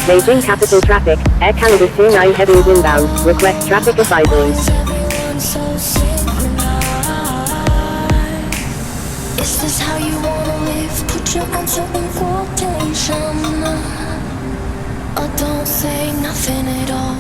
Beijing capital traffic, Air Canada 29 heavy is inbound, request traffic advisory. Is this how you wanna live? Put your answer in quotation, or don't say nothing at all.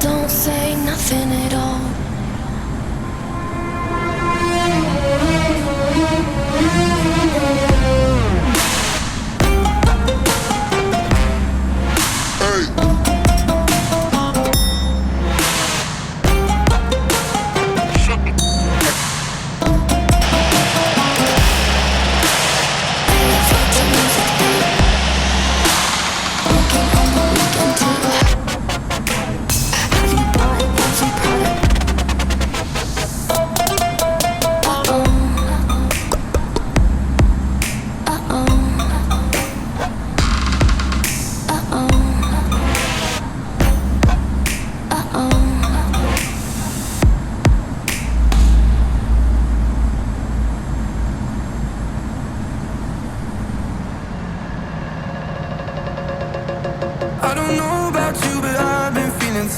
Don't say nothing at all.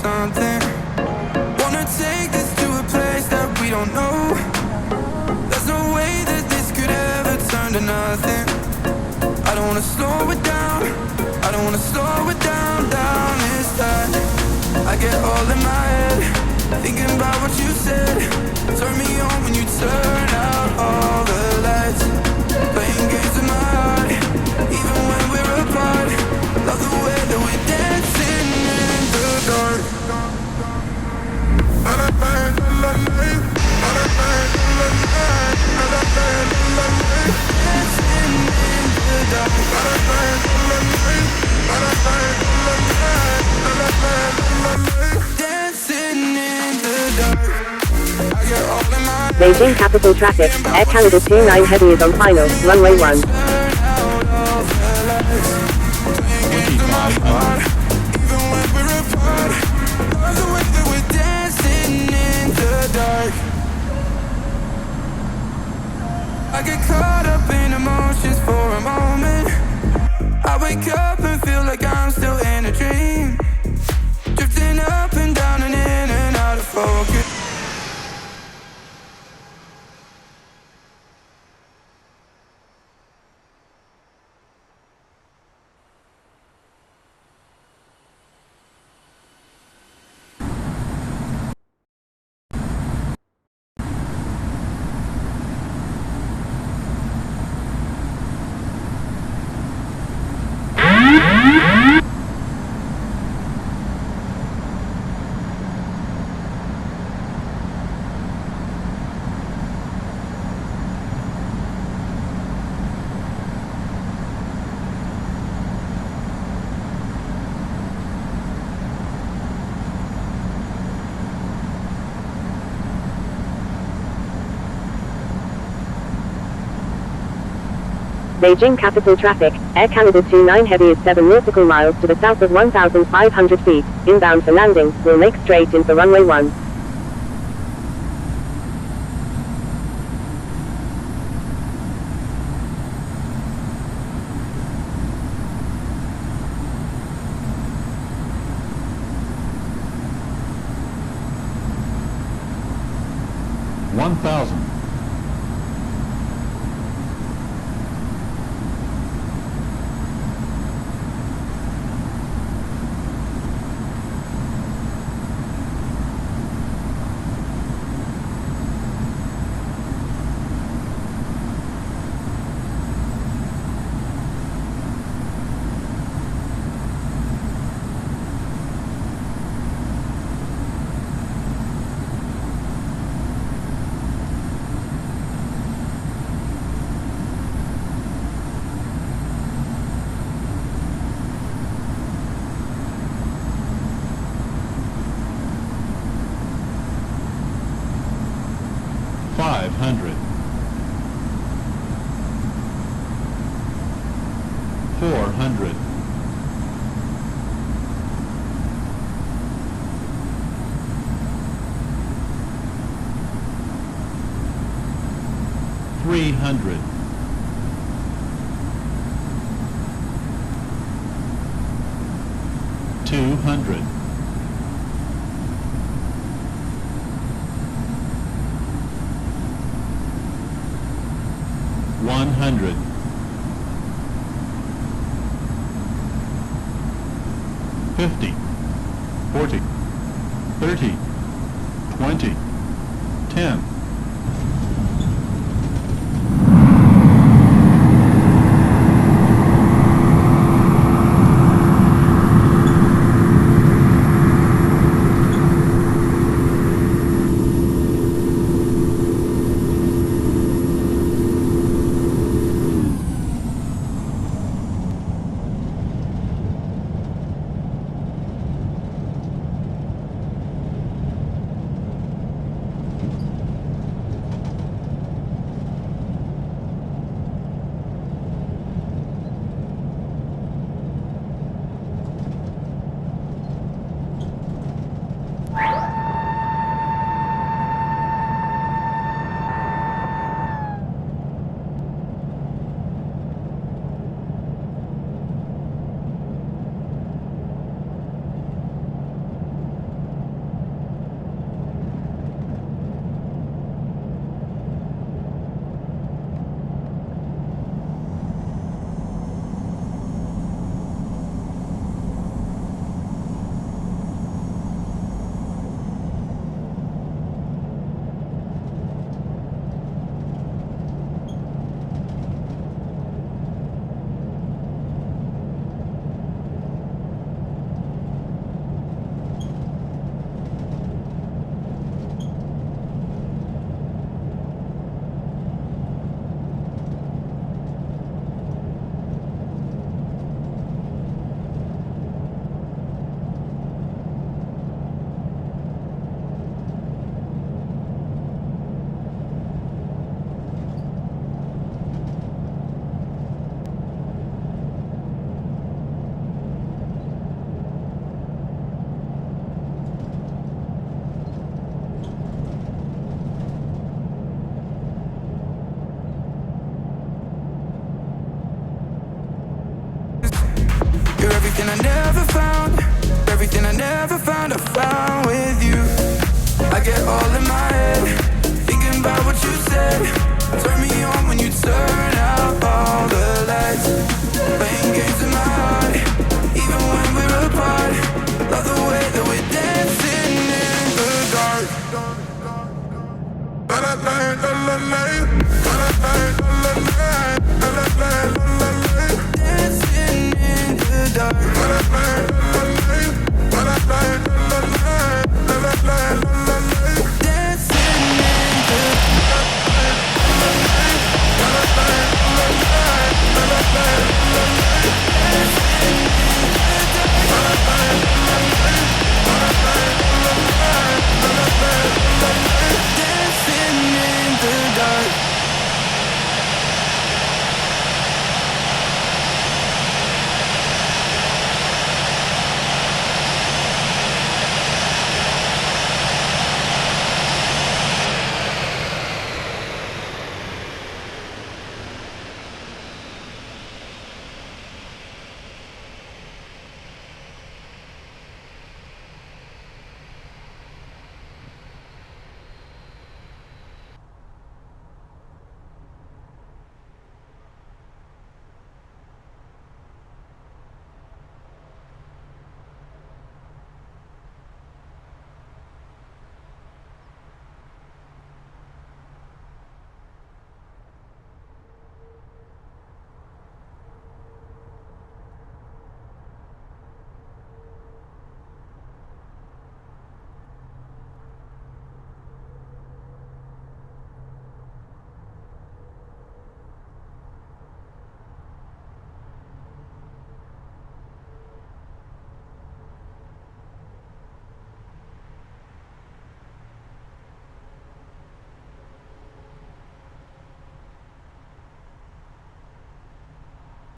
Something. Wanna take this to a place that we don't know. There's no way that this could ever turn to nothing. I don't wanna slow it down. I don't wanna slow it down, down this time. I get all in my head, thinking about what you said. Turn me on when you turn out all the lights. Playing games in my heart, even when we're apart. Love the way that we're dancing in the dark. Beijing capital traffic, Air Canada 29 heavy is on final, runway 1. I get caught up in emotions for a moment. I wake up and feel like I'm still in a dream, drifting up and down and in and out of focus. Beijing capital traffic, Air Canada 29 heavy is 7 nautical miles to the south of 1,500 feet, inbound for landing, will make straight in for runway 1. 500, 400, 300, 200, 100, 50, 40, 30, 20, 10. You're everything I never found, everything I never found, I found with you. I get all in my head, thinking about what you said. Turn me on when you turn out all the lights. Playing games in my heart, even when we're apart. Love the way that we're dancing in the dark. La la la la la la, la la la la la, la la la la la. Dancing in the dark.